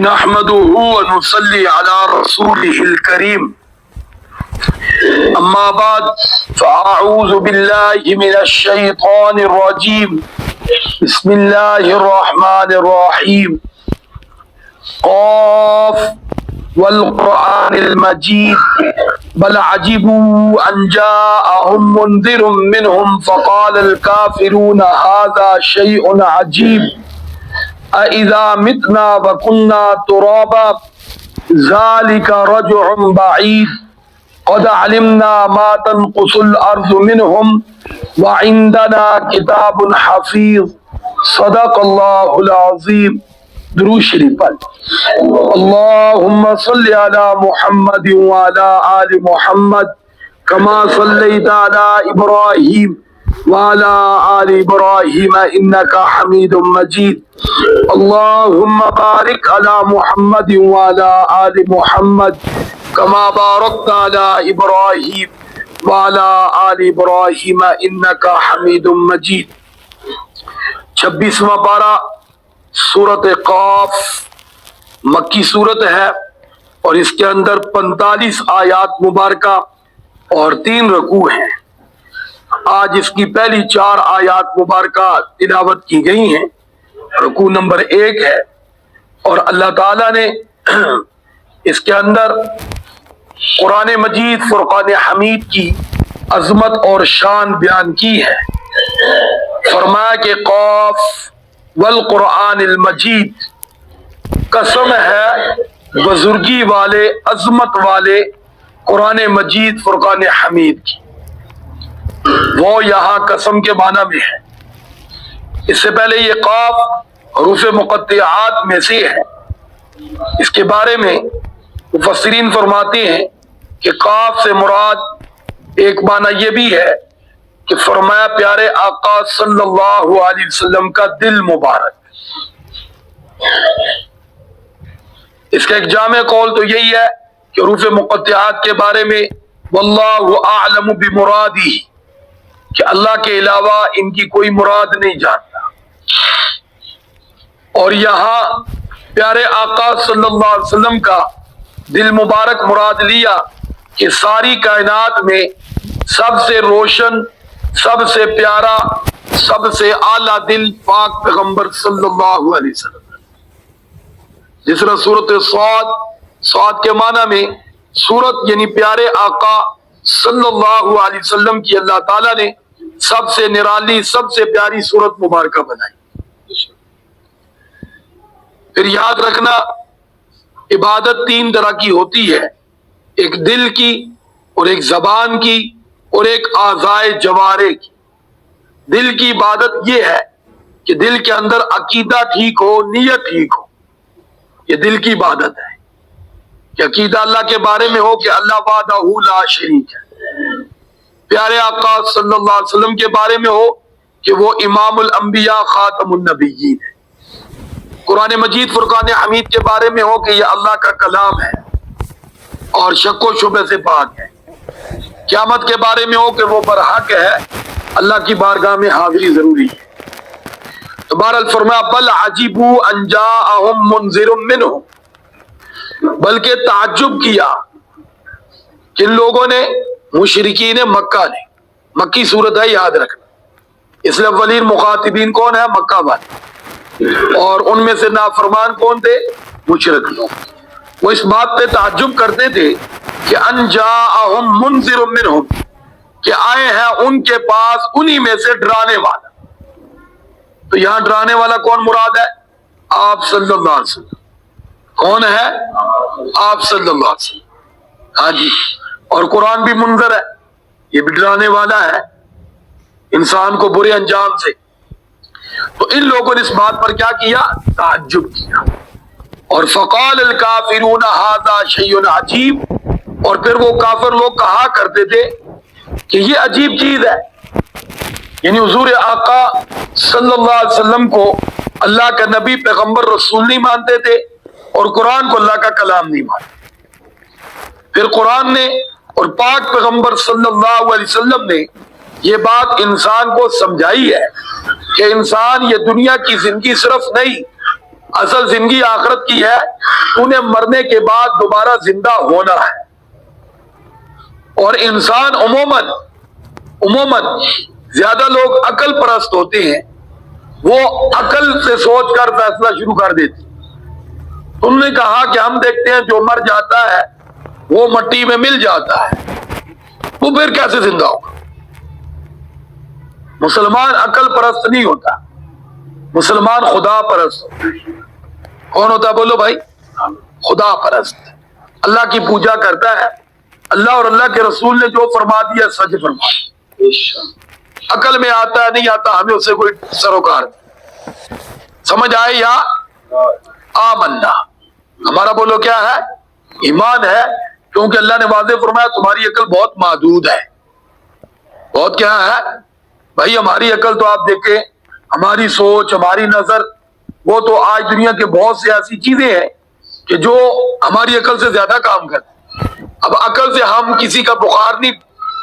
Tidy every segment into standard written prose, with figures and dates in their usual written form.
نحمده ونصلي على رسوله الكريم أما بعد فأعوذ بالله من الشيطان الرجيم بسم الله الرحمن الرحيم قاف والقرآن المجيد بل عجبوا أن جاءهم منذر منهم فقال الكافرون هذا شيء عجيب أَإِذَا مِتْنَا وَكُنَّا تُرَابًا ذَلِكَ رَجْعٌ بَعِيدٌ قَدْ عَلِمْنَا مَا تَنْقُصُ الْأَرْضُ مِنْهُمْ وَعِنْدَنَا كِتَابٌ حَفِيظٌ صدق اللہ العظیم۔ درود شریف پڑھ۔ اللہم صلی علی محمد وعلی آل محمد کما صلیت علی ابراہیم وعلی آل ابراہیم انکا حمید مجید۔ اللہم بارک علی محمد وعلی آل محمد کما بارکت علی ابراہیم وعلی آل ابراہیم انکا حمید مجید۔ 26واں پارہ سورۃ قاف مکی سورت ہے اور اس کے اندر 45 آیات مبارکہ اور 3 رکوع ہیں۔ آج اس کی پہلی 4 آیات مبارکہ تلاوت کی گئی ہیں۔ رکوع نمبر 1 ہے اور اللہ تعالیٰ نے اس کے اندر قرآن مجید فرقان حمید کی عظمت اور شان بیان کی ہے۔ فرمایا کہ قاف والقرآن المجید، قسم ہے بزرگی والے عظمت والے قرآن مجید فرقان حمید کی۔ وہ یہاں قسم کے معنی میں ہے۔ اس سے پہلے یہ قاف حروف مقطعات میں سے ہے۔ اس کے بارے میں مفسرین فرماتے ہیں کہ قاف سے مراد ایک معنی یہ بھی ہے کہ فرمایا پیارے آقا صلی اللہ علیہ وسلم کا دل مبارک۔ اس کا ایک جامع قول تو یہی ہے کہ حروف مقطعات کے بارے میں واللہ اعلم بمرادہ، کہ اللہ کے علاوہ ان کی کوئی مراد نہیں جانتا۔ اور یہاں پیارے آقا صلی اللہ علیہ وسلم کا دل مبارک مراد لیا کہ ساری کائنات میں سب سے روشن، سب سے پیارا، سب سے اعلیٰ دل پاک پیغمبر صلی اللہ علیہ وسلم۔ جس طرح سورۃ صاد کے معنی میں سورت یعنی پیارے آقا صلی اللہ علیہ وسلم کی اللہ تعالیٰ نے سب سے نرالی، سب سے پیاری سورت مبارکہ بنائی۔ پھر یاد رکھنا عبادت 3 طرح کی ہوتی ہے، ایک دل کی اور ایک زبان کی اور ایک اعضائے جوارح کی۔ دل کی عبادت یہ ہے کہ دل کے اندر عقیدہ ٹھیک ہو، نیت ٹھیک ہو، یہ دل کی عبادت ہے کہ عقیدہ اللہ کے بارے میں ہو کہ اللہ وحدہ لا شریک ہے۔ پیارے آقا صلی اللہ علیہ وسلم کے بارے میں ہو کہ وہ امام الانبیاء خاتم النبیین ہے۔ قرآن مجید فرقان حمید کے بارے میں ہو کہ یہ اللہ کا کلام ہے اور شک و شبہ سے پاک ہے۔ قیامت کے بارے میں ہو کہ وہ برحق ہے، اللہ کی بارگاہ میں حاضری ضروری ہے۔ تو بہرحال فرمایا بل عجبوا ان جاءهم منذر منهم، بلکہ تعجب کیا کن لوگوں نے، مشرکین مکہ نے۔ مکی صورت ہے، یاد رکھنا۔ اس لیے اولین مخاطبین کون ہے؟ مکہ والے، اور ان میں سے نافرمان کون تھے؟ مشرک لوگ۔ وہ اس بات پہ تعجب کرتے تھے کہ ان جاءهم منذر منهم، کہ آئے ہیں ان کے پاس انہی میں سے ڈرانے والا۔ تو یہاں ڈرانے والا کون مراد ہے؟ آپ صلی اللہ علیہ وسلم۔ کون ہے؟ آپ صلی اللہ علیہ وسلم۔ ہاں جی، اور قرآن بھی منذر ہے، یہ بھی ڈرانے والا ہے انسان کو برے انجام سے۔ تو ان لوگوں نے اس بات پر کیا کیا؟ تعجب کیا۔ اور فقال الکافرون ھذا شیء عجیب، اور پھر وہ کافر لوگ کہا کرتے تھے کہ یہ عجیب چیز ہے، یعنی حضور آقا صلی اللہ علیہ وسلم کو اللہ کا نبی پیغمبر رسول نہیں مانتے تھے اور قرآن کو اللہ کا کلام نہیں مانتے۔ پھر قرآن نے اور پاک پیغمبر صلی اللہ علیہ وسلم نے یہ بات انسان کو سمجھائی ہے کہ انسان یہ دنیا کی زندگی صرف نہیں اصل زندگی آخرت کی ہے، انہیں مرنے کے بعد دوبارہ زندہ ہونا ہے۔ اور انسان عموماً زیادہ لوگ عقل پرست ہوتے ہیں، وہ عقل سے سوچ کر فیصلہ شروع کر دیتے۔ تم نے کہا کہ ہم دیکھتے ہیں جو مر جاتا ہے وہ مٹی میں مل جاتا ہے، وہ پھر کیسے زندہ ہوگا؟ مسلمان عقل پرست نہیں ہوتا، مسلمان خدا پرست ہوتا ہے۔ کون ہوتا ہے بولو بھائی؟ خدا پرست، اللہ کی پوجا کرتا ہے، اللہ اور اللہ کے رسول نے جو فرما دیا سچ فرما دیا، عقل میں آتا ہے نہیں آتا ہمیں اسے کوئی سروکار نہیں۔ سمجھ آئے یا آمنا؟ ہمارا بولو کیا ہے؟ ایمان ہے، کیونکہ اللہ نے واضح فرمایا تمہاری عقل بہت محدود ہے۔ بہت کیا ہے بھائی؟ ہماری عقل تو آپ دیکھیں، ہماری سوچ، ہماری نظر، وہ تو آج دنیا کے بہت سے ایسی چیزیں ہیں کہ جو ہماری عقل سے زیادہ کام کرتی۔ اب عقل سے ہم کسی کا بخار نہیں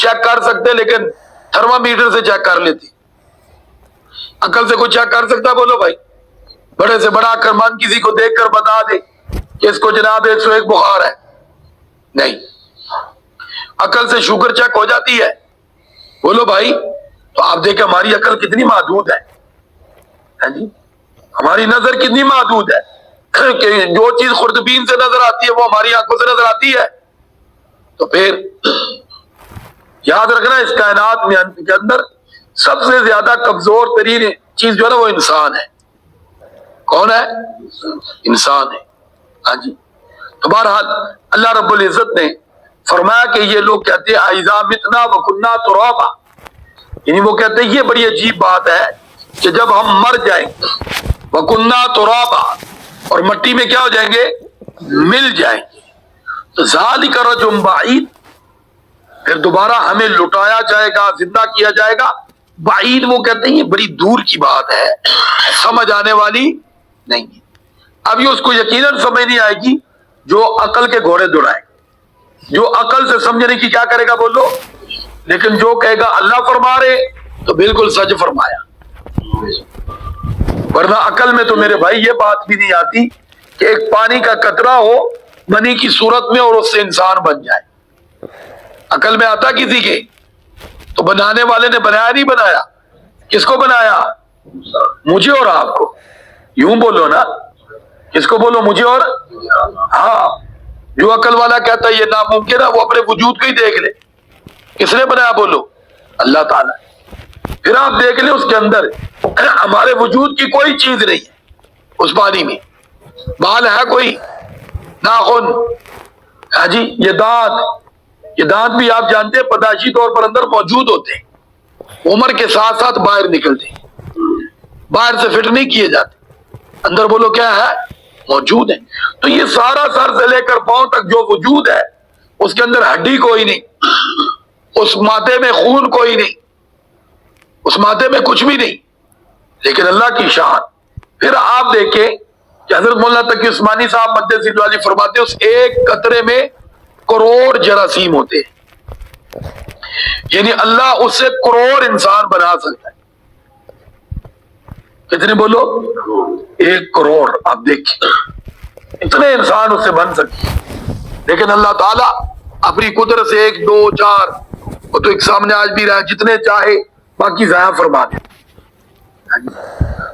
چیک کر سکتے، لیکن تھرمامیٹر سے چیک کر لیتے۔ عقل سے کوئی چیک کر سکتا بولو بھائی؟ بڑے سے بڑا عقلمند کسی کو دیکھ کر بتا دے کہ اس کو جناب 101 بخار ہے؟ نہیں۔ عقل سے شوگر چیک ہو جاتی ہے بولو بھائی؟ تو آپ دیکھیں ہماری عقل کتنی محدود ہے، ہاں جی؟ ہماری نظر کتنی محدود ہے کہ جو چیز خوردبین سے نظر آتی ہے وہ ہماری آنکھوں سے نظر آتی ہے۔ تو پھر یاد رکھنا اس کائنات میں کے اندر سب سے زیادہ کمزور ترین چیز جو ہے نا وہ انسان ہے۔ کون ہے؟ انسان ہے، ہاں جی؟ تو بہرحال اللہ رب العزت نے فرمایا کہ یہ لوگ کہتے ہیں اذا متنا وکنا ترابا، یعنی وہ کہتے ہیں یہ بڑی عجیب بات ہے کہ جب ہم مر جائیں وکنا ترابا اور مٹی میں کیا ہو جائیں گے؟ مل جائیں گے، تو ذالک رجم بعید، پھر دوبارہ ہمیں لٹایا جائے گا، زندہ کیا جائے گا۔ بعید وہ کہتے ہیں یہ بڑی دور کی بات ہے، سمجھ آنے والی نہیں ہے۔ اب یہ اس کو یقیناً سمجھ نہیں آئے گی جو عقل کے گھوڑے دوڑائے، جو عقل سے سمجھنے کی کیا کرے گا بولو، لیکن جو کہے گا اللہ فرما رہے تو بالکل سچ فرمایا۔ ورنہ عقل میں تو میرے بھائی یہ بات بھی نہیں آتی کہ ایک پانی کا قطرہ ہو منی کی صورت میں اور اس سے انسان بن جائے۔ عقل میں آتا کسی کے؟ تو بنانے والے نے بنایا نہیں بنایا؟ کس کو بنایا؟ مجھے اور آپ کو۔ یوں بولو نا، کس کو بولو؟ مجھے اور ہاں۔ جو عقل والا کہتا ہے یہ ناممکن ہے وہ اپنے وجود کو ہی دیکھ لے، کس نے بنایا بولو؟ اللہ تعالیٰ۔ پھر آپ دیکھ لیں اس کے اندر ہمارے وجود کی کوئی چیز نہیں ہے، اس پانی میں بال ہے کوئی؟ ناخن، ہاں جی؟ یہ دانت بھی آپ جانتے ہیں پیدائشی طور پر اندر موجود ہوتے ہیں، عمر کے ساتھ ساتھ باہر نکلتے ہیں، باہر سے فٹ نہیں کیے جاتے، اندر بولو کیا ہے؟ موجود ہے۔ تو یہ سارا سر سے لے کر پاؤں تک جو وجود ہے اس کے اندر ہڈی کوئی نہیں، اس مادے میں خون کوئی نہیں، اس مادے میں کچھ بھی نہیں، لیکن اللہ کی شان۔ پھر آپ دیکھیں کہ حضرت مولانا تقی عثمانی صاحب مدثر اللہ علیہ فرماتے ہیں اس ایک قطرے میں کروڑ جراثیم ہوتے ہیں، یعنی اللہ اس سے کروڑ انسان بنا سکتا ہے۔ کتنے بولو؟ 1 کروڑ۔ آپ دیکھیں اتنے انسان اس سے بن سکتے ہیں، لیکن اللہ تعالیٰ اپنی قدرت سے 1 2 4 وہ تو ایک سامنے آج بھی رہا ہے، جتنے چاہے باقی ضائع فرما دے۔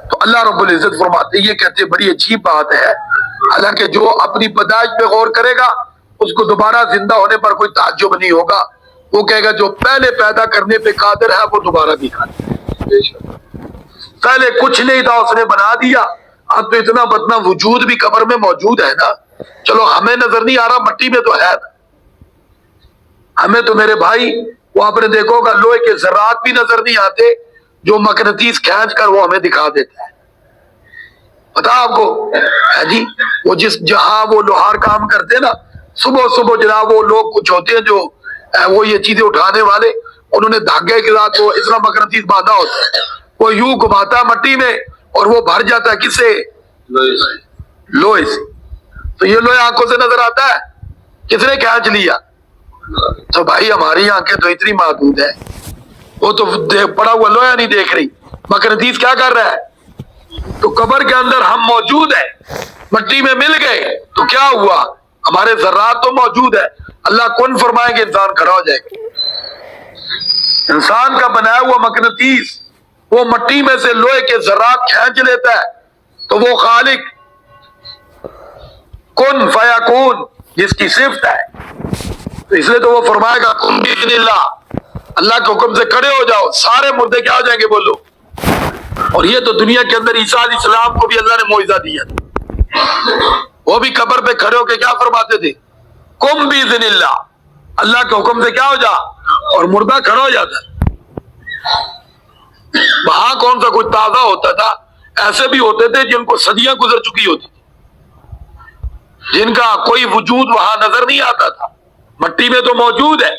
تو اللہ رب العزت فرماتے یہ کہتے بڑی عجیب بات ہے، حالانکہ جو اپنی پیدائش پہ غور کرے گا اس کو دوبارہ زندہ ہونے پر کوئی تعجب نہیں ہوگا، وہ کہے گا جو پہلے پیدا کرنے پہ قادر ہے وہ دوبارہ بھی قادر ہے۔ پہلے کچھ نہیں تھا اس نے بنا دیا، اب تو اتنا بدنا وجود بھی قبر میں موجود ہے نا، چلو ہمیں نظر نہیں آ رہا، مٹی میں تو ہے نا۔ ہمیں تو میرے بھائی وہ آپ نے دیکھو گا لوہے کے ذرات بھی نظر نہیں آتے جو مقناطیس کھینچ کر وہ ہمیں دکھا دیتا ہے۔ پتا آپ کو ہے جی؟ وہ جس جہاں وہ لوہار کام کرتے ہیں نا، صبح صبح جناب وہ لوگ کچھ ہوتے ہیں جو وہ یہ چیزیں اٹھانے والے، انہوں نے دھاگے کے ساتھ وہ اتنا مقناطیس باندھا ہوتا ہے، وہ یوں گھماتا ہے مٹی میں اور وہ بھر جاتا ہے، کس سے؟ لوہے سے۔ تو یہ لوہے آنکھوں سے نظر آتا ہے، کس نے کھینچ لیا؟ تو بھائی ہماری آنکھیں تو اتنی محدود ہے، وہ تو پڑا ہوا لوہا نہیں دیکھ رہی، مقناطیس کیا کر رہا ہے؟ تو قبر کے اندر ہم موجود ہیں، مٹی میں مل گئے تو کیا ہوا؟ ہمارے ذرات تو موجود ہے، اللہ کن فرمائے کہ انسان کھڑا ہو جائے گا۔ انسان کا بنایا ہوا مقناطیس وہ مٹی میں سے لوہے کے ذرات کھینچ لیتا ہے، تو وہ خالق کن فیکون جس کی صفت ہے، تو اس لیے تو وہ فرمائے گا کن باذن اللہ، اللہ کے حکم سے کھڑے ہو جاؤ، سارے مردے کیا ہو جائیں گے بولو۔ اور یہ تو دنیا کے اندر عیسیٰ علیہ السلام کو بھی اللہ نے معجزہ دیا تھا، وہ بھی قبر پہ کھڑے ہو کے کیا فرماتے تھے؟ کم باذن اللہ، اللہ کے حکم سے کیا ہو جا، اور مردہ کھڑا ہو جاتا ہے۔ وہاں کون سا کچھ تازہ ہوتا تھا، ایسے بھی ہوتے تھے جن کو صدیاں گزر چکی ہوتی تھی، جن کا کوئی وجود وہاں نظر نہیں آتا تھا، مٹی میں تو موجود ہے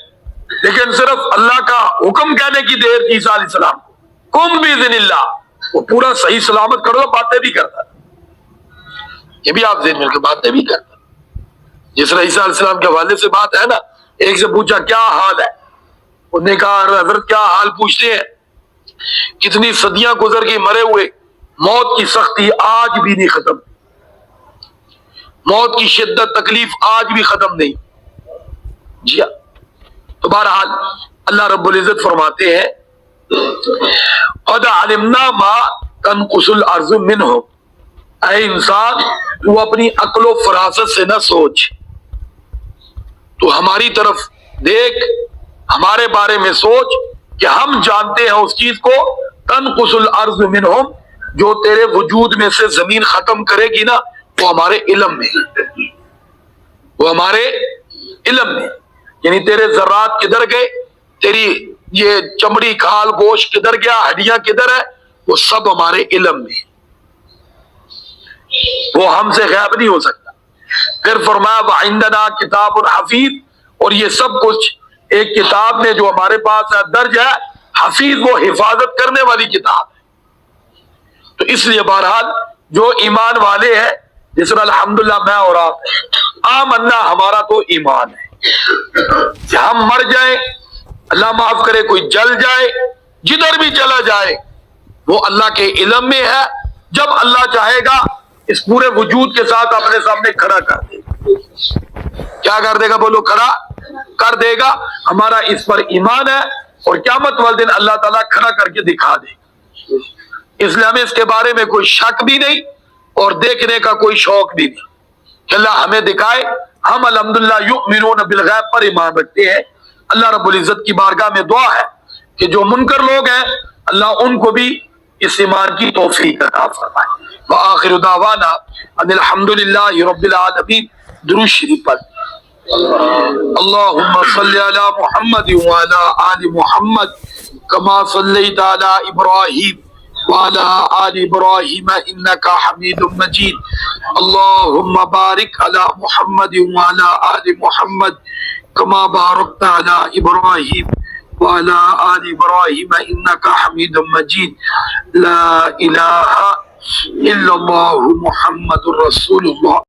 لیکن صرف اللہ کا حکم کہنے کی دیر تھی عیسیٰ علیہ السلام کو، کم باذن اللہ، وہ پورا صحیح سلامت کھڑا ہو، باتیں بھی کرتا تھا۔ یہ بھی آپ ذہن میں کے باتیں بھی کرتا، جس طرح عیسیٰ علیہ السلام کے والد سے بات ہے نا، ایک سے پوچھا کیا حال ہے، انہوں نے کہا حضرت کیا حال پوچھتے ہیں، کتنی صدیاں گزر گئی مرے ہوئے، موت کی سختی آج بھی نہیں ختم، موت کی شدت تکلیف آج بھی ختم نہیں۔ جی ہاں، تو بہرحال اللہ رب العزت فرماتے ہیں قد علمنا ما تنقص الارض منهم، اے انسان تو اپنی عقل و فراست سے نہ سوچ، تو ہماری طرف دیکھ، ہمارے بارے میں سوچ کہ ہم جانتے ہیں اس چیز کو، تنقص الارض منهم، جو تیرے وجود میں سے زمین ختم کرے گی نا، وہ ہمارے علم میں، وہ ہمارے علم میں، یعنی تیرے ذرات کدھر گئے، تیری یہ چمڑی کھال گوشت کدھر گیا، ہڈیاں کدھر ہے، وہ سب ہمارے علم میں، وہ ہم سے غائب نہیں ہو سکتا۔ پھر فرمایا وعندنا کتاب حفیظ، اور یہ سب کچھ ایک کتاب میں جو ہمارے پاس درج ہے، حفیظ وہ حفاظت کرنے والی کتاب ہے۔ تو اس لیے بہرحال جو ایمان والے ہیں، جس طرح الحمدللہ میں اور آپ آمنا، ہمارا تو ایمان ہے کہ ہم مر جائیں، اللہ معاف کرے کوئی جل جائے، جدھر بھی چلا جائے وہ اللہ کے علم میں ہے، جب اللہ چاہے گا اس پورے وجود کے ساتھ اپنے سامنے کھڑا کر دے گا۔ کیا کر دے گا بولو؟ کھڑا کر دے گا، ہمارا اس پر ایمان ہے، اور قیامت والے دن اللہ تعالیٰ کھڑا کر کے دکھا دے گا۔ اس لیے ہمیں اس کے بارے میں کوئی شک بھی نہیں اور دیکھنے کا کوئی شوق بھی نہیں کہ اللہ ہمیں دکھائے۔ ہم الحمدللہ یؤمنون بالغیب پر ایمان رکھتے ہیں۔ اللہ رب العزت کی بارگاہ میں دعا ہے کہ جو منکر لوگ ہیں اللہ ان کو بھی اس ایمان کی توفیق عطا فرمائے۔ وآخر دعوانا ان الحمدللہ رب العالمین۔ درود شریف پر اللہم صلی علی محمد وعلی آل محمد کما صلیت علی ابراہیم وعلی آل ابراہیم انکا حمید مجید۔ اللہم بارک علی محمد وعلی آل محمد کما بارکت علی ابراہیم وعلی آل ابراہیم انکا حمید مجید۔ لا الہ الا اللہ محمد رسول اللہ۔